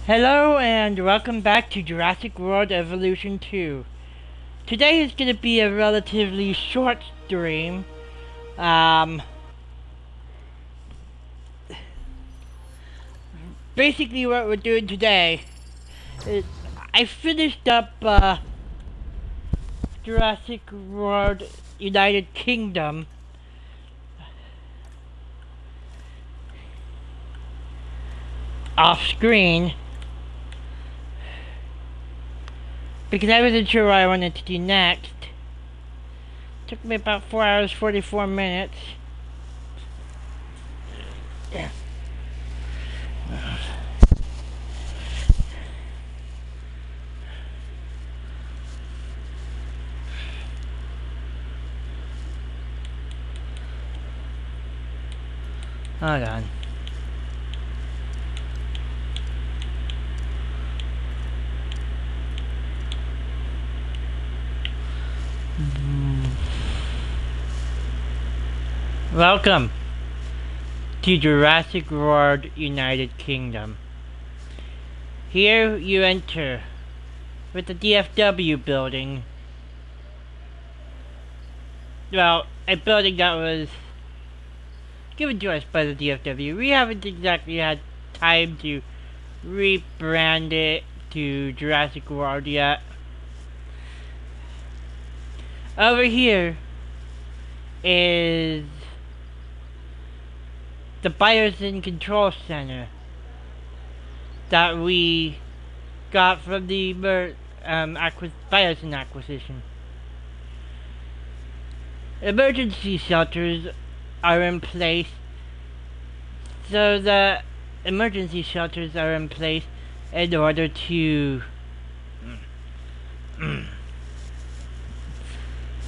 Hello and welcome back to Jurassic World Evolution 2. Today is going to be a relatively short stream. Basically what we're doing today is I finished up Jurassic World United Kingdom. Off screen. Because I wasn't sure what I wanted to do next. Took me about 4 hours, 44 minutes. Yeah. Hold on. Welcome to Jurassic World United Kingdom. Here you enter with the DFW building. Well, a building that was given to us by the DFW. We haven't exactly had time to rebrand it to Jurassic World yet. Over here is the Biosin Control Center that we got from the Biosin acquisition. Emergency shelters are in place. So the emergency shelters are in place in order to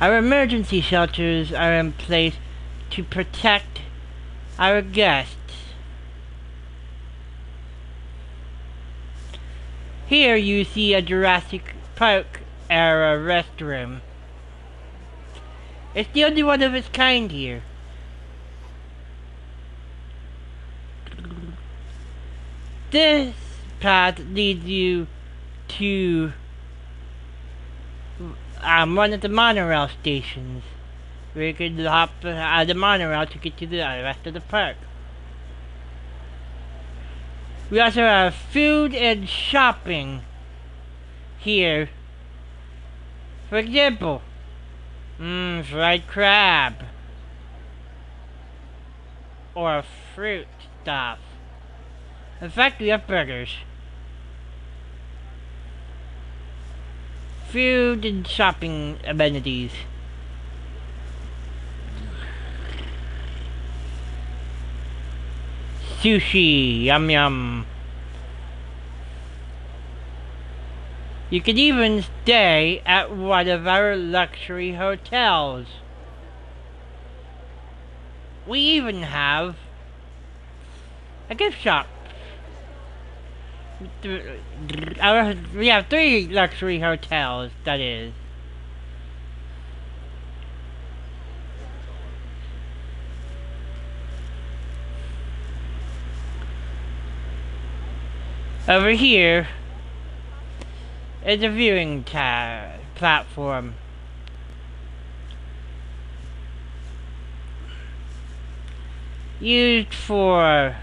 our emergency shelters are in place to protect our guests. Here you see a Jurassic Park era restroom. It's the only one of its kind here. This path leads you to one of the monorail stations, where you can hop the monorail to get to the rest of the park. We also have food and shopping here. For example, fried crab or fruit stuff. In fact, we have burgers. Food and shopping amenities. Sushi, yum yum. You can even stay at one of our luxury hotels. We even have a gift shop. We have 3 luxury hotels, that is. Over here is a viewing platform. Used for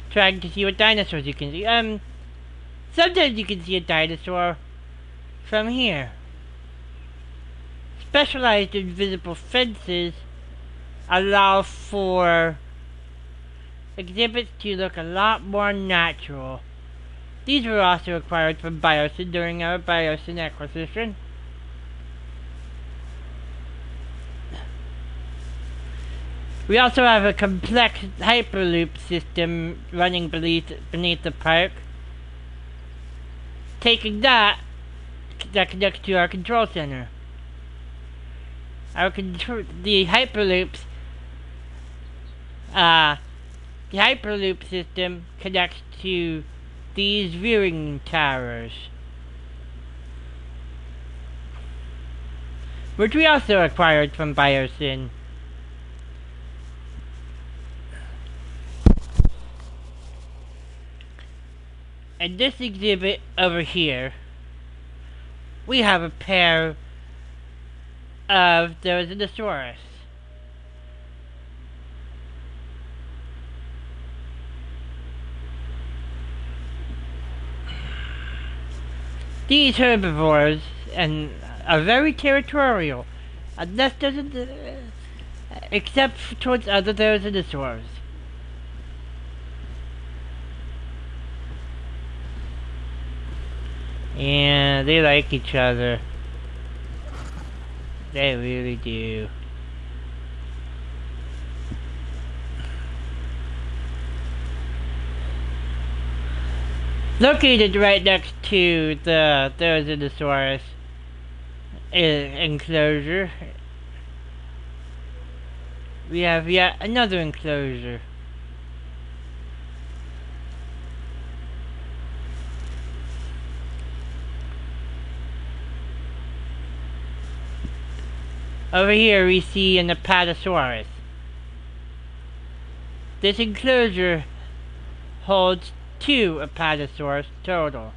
trying to see what dinosaurs you can see. Sometimes you can see a dinosaur from here. Specialized invisible fences allow for exhibits to look a lot more natural. These were also acquired from Biosin during our Biosin acquisition. We also have a complex Hyperloop system running beneath the park. Taking that connects to our control center. The Hyperloop system connects to these viewing towers, which we also acquired from Biosin. In this exhibit over here, we have a pair of Therizinosaurus. These herbivores are very territorial, unless doesn't, except towards other Therizinosaurs. Yeah, they like each other. They really do. Located right next to the Therizinosaurus enclosure, we have yet another enclosure. Over here we see an Apatosaurus. This enclosure holds 2 Apatosaurus total.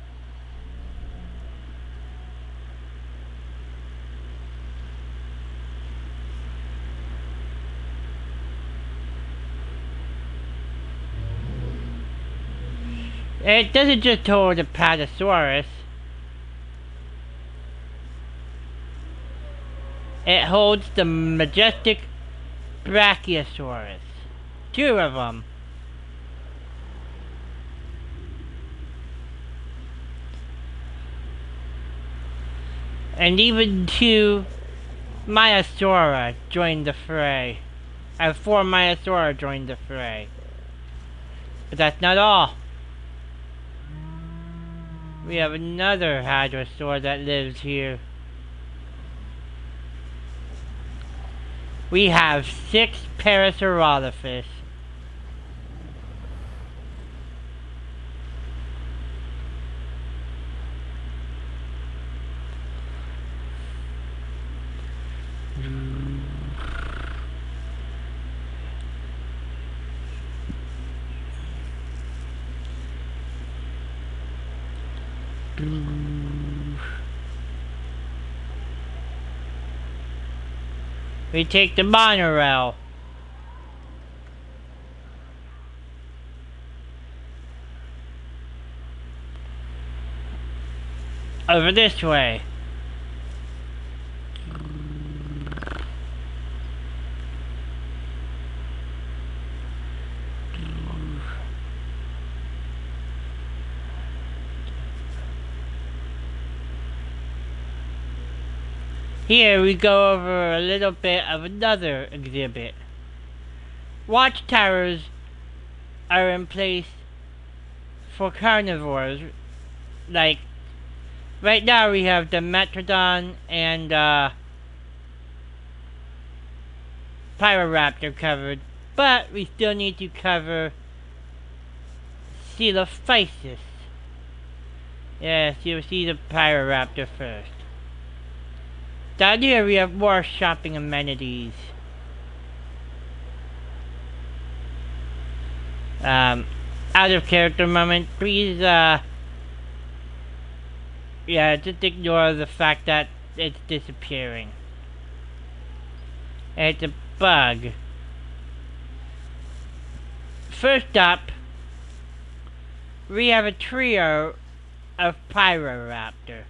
It doesn't just hold Apatosaurus. It holds the majestic Brachiosaurus. 2 of them. And even 2 Maiasaura joined the fray. And 4 Maiasaura joined the fray. But that's not all. We have another hadrosaur that lives here. We have 6 Parasaurolophus. We take the monorail. Over this way. Here we go over a little bit of another exhibit. Watchtowers are in place for carnivores. Like, right now we have the Metrodon and Pyroraptor covered, but we still need to cover Coelophysis. Yes, you'll see the Pyroraptor first. Down here we have more shopping amenities. Out of character moment, please yeah, just ignore the fact that it's disappearing. It's a bug. First up, we have a trio of Pyroraptor.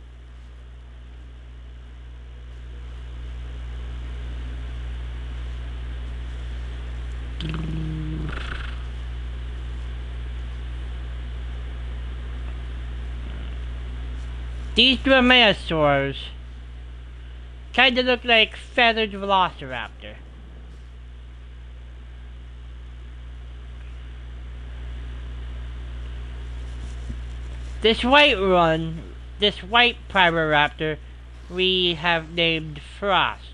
These dromaeosaurs kinda look like feathered velociraptor. This white Pyroraptor, we have named Frost.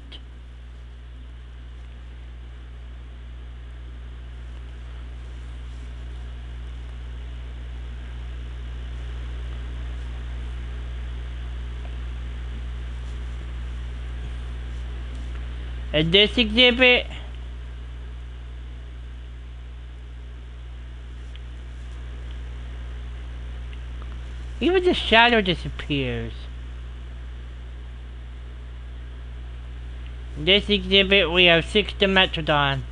In this exhibit, Even the shadow disappears. In this exhibit, we have 6 Dimetrodon.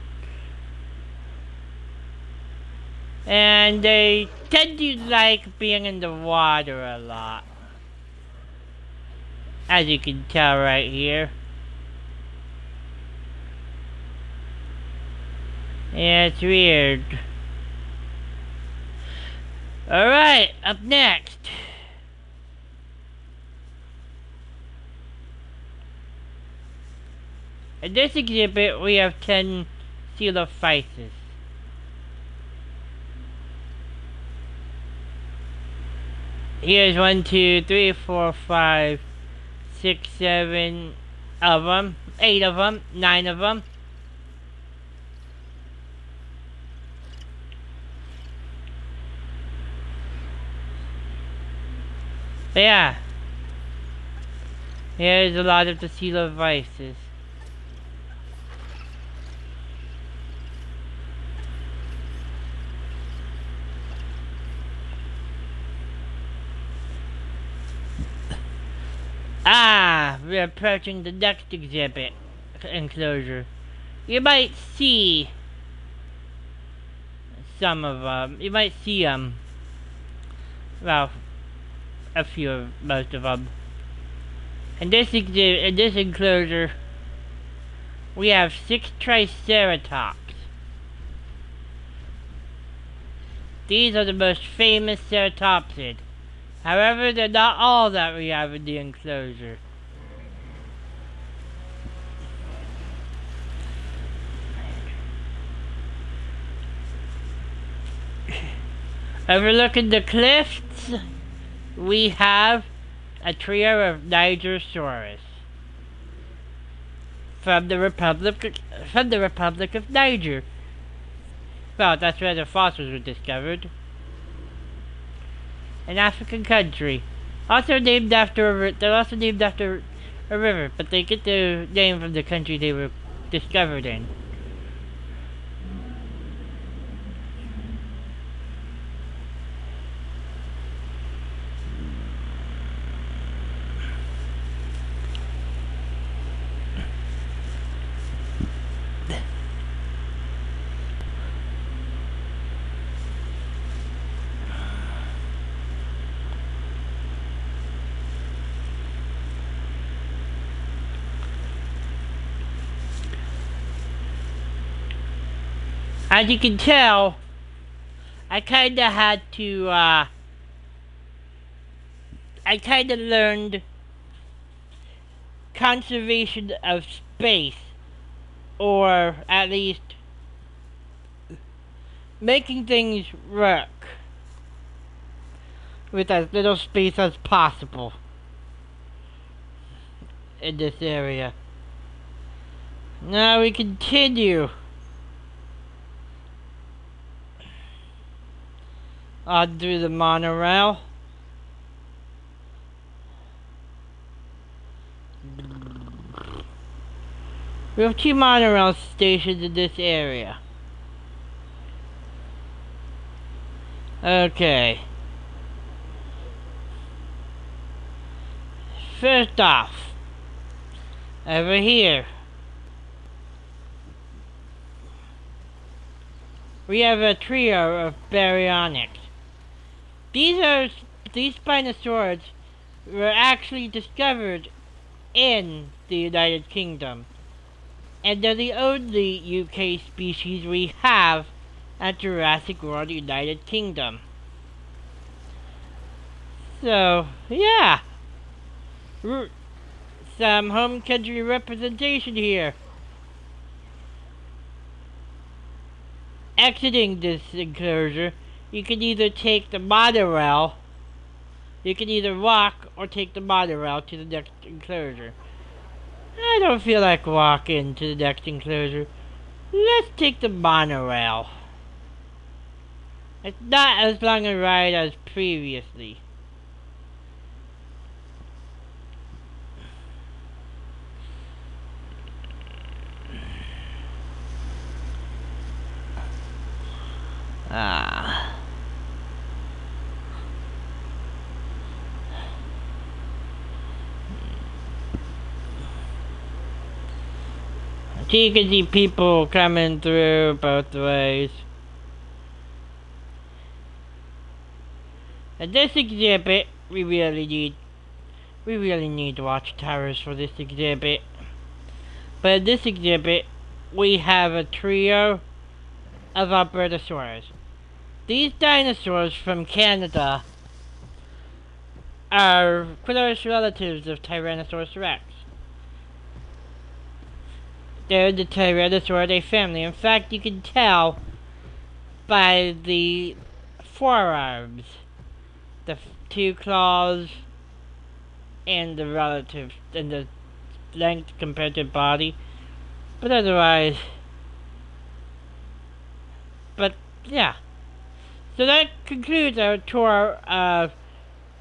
And they tend to like being in the water a lot. As you can tell right here. Yeah, it's weird. Alright, up next. In this exhibit, we have 10 Coelophysis. Here's 1, 2, 3, 4, 5, 6, 7 of them, 8 of them, 9 of them. But yeah, here's a lot of the Coelophysis. We're approaching the next exhibit enclosure. You might see some of them. You might see them. Well, a few of most of them. In this enclosure, we have 6 Triceratops. These are the most famous ceratopsid. However, they're not all that we have in the enclosure. Overlooking the cliffs, we have a trio of Nigersaurus from the Republic of Niger. Well, that's where the fossils were discovered. An African country. They're also named after a river, but they get their name from the country they were discovered in. As you can tell, I kinda learned conservation of space, or at least making things work with as little space as possible in this area. Now we continue on through the monorail. We have 2 monorail stations in this area. Okay. First off, over here, we have a trio of baryonyx. These Spinosaurids were actually discovered in the United Kingdom, and they're the only UK species we have at Jurassic World United Kingdom. So, yeah. Some home country representation here. Exiting this enclosure, you can either take the monorail, you can either walk or take the monorail to the next enclosure. I don't feel like walking to the next enclosure. Let's take the monorail. It's not as long a ride as previously. So you can see people coming through both ways. And this exhibit, we really need watchtowers for this exhibit. But in this exhibit, we have a trio of Albertosaurus. These dinosaurs from Canada are close relatives of Tyrannosaurus rex. They're the Tyrannosauridae family. In fact, you can tell by the forearms, the two claws, and the relative, and the length compared to body. But otherwise, yeah. So that concludes our tour of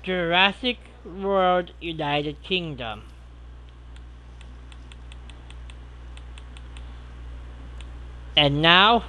Jurassic World United Kingdom. And now,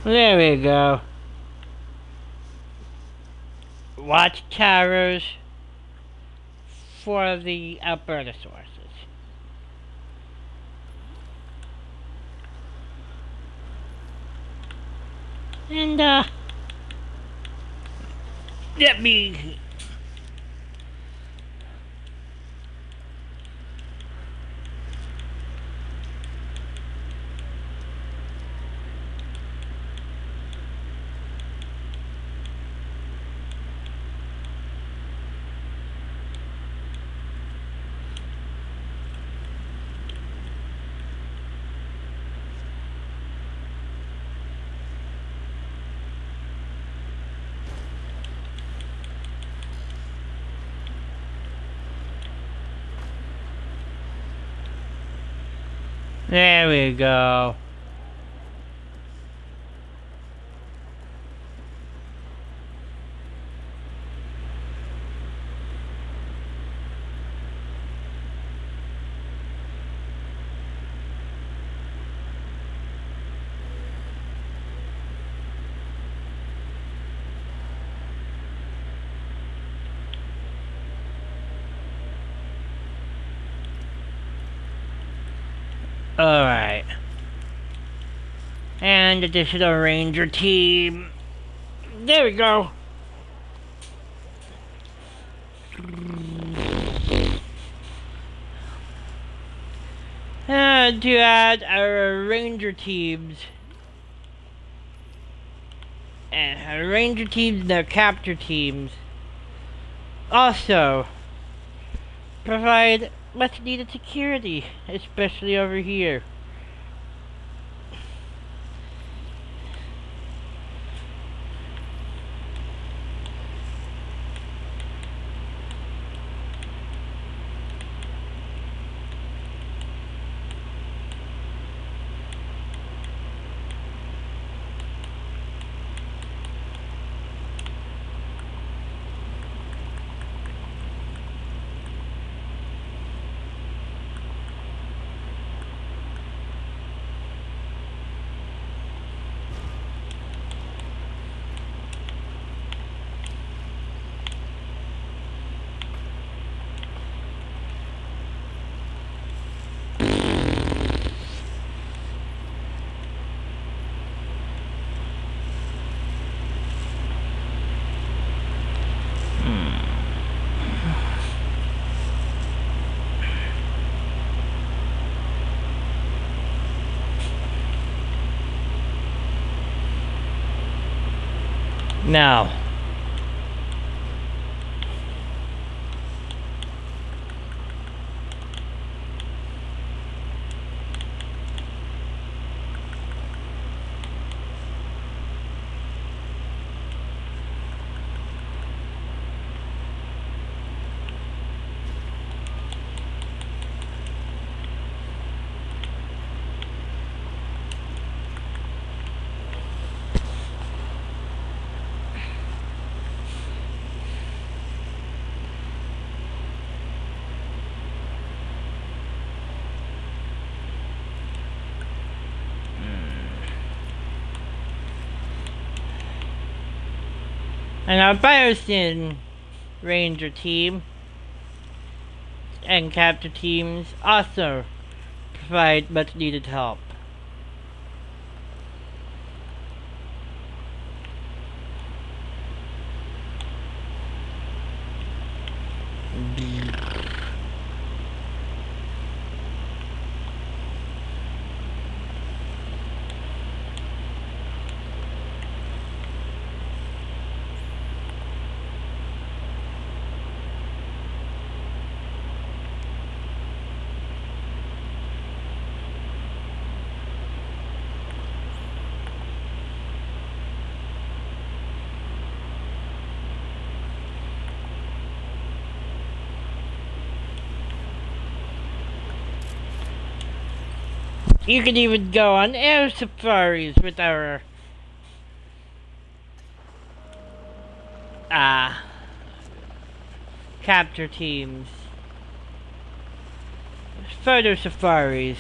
there we go. Watchtowers for the Albertosauruses. And, let me... There we go. Alright. And additional ranger team. There we go. And to add our ranger teams. And our ranger teams and our capture teams. Also provide much needed security, especially over here. Now, and our Biosyn Ranger team and capture teams also provide much needed help. You can even go on air safaris with our capture teams. Photo safaris.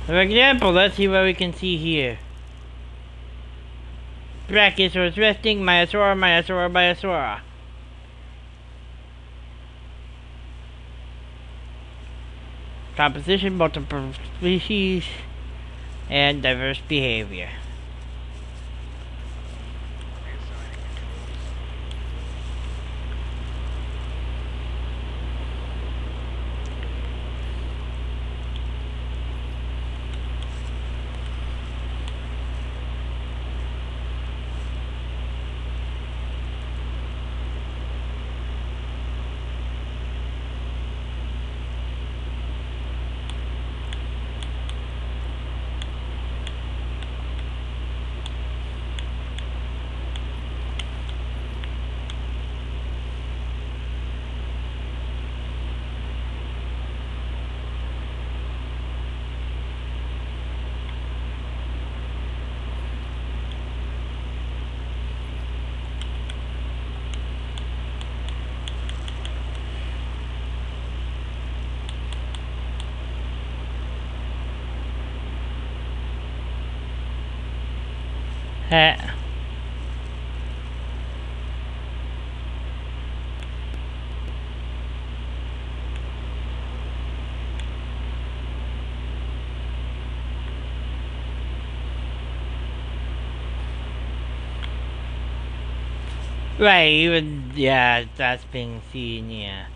For example, let's see what we can see here. Brachiosaurus resting, Maiasaura. Composition, multiple species, and diverse behavior. Right, even, yeah, that's being seen, yeah.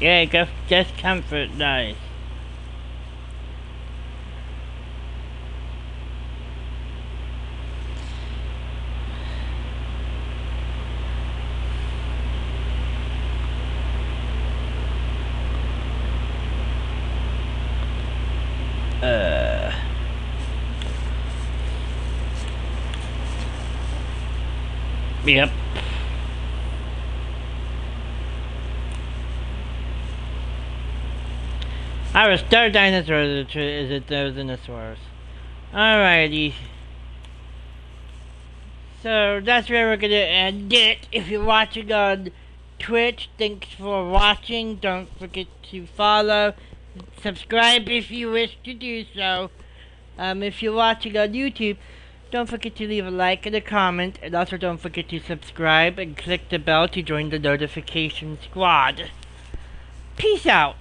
Yeah, just comfort, nice. Yep. Our star dinosaur is a dinosaurs. Alrighty. So that's where we're gonna end it. If you're watching on Twitch, thanks for watching. Don't forget to follow, subscribe if you wish to do so. If you're watching on YouTube, don't forget to leave a like and a comment, and also don't forget to subscribe and click the bell to join the notification squad. Peace out.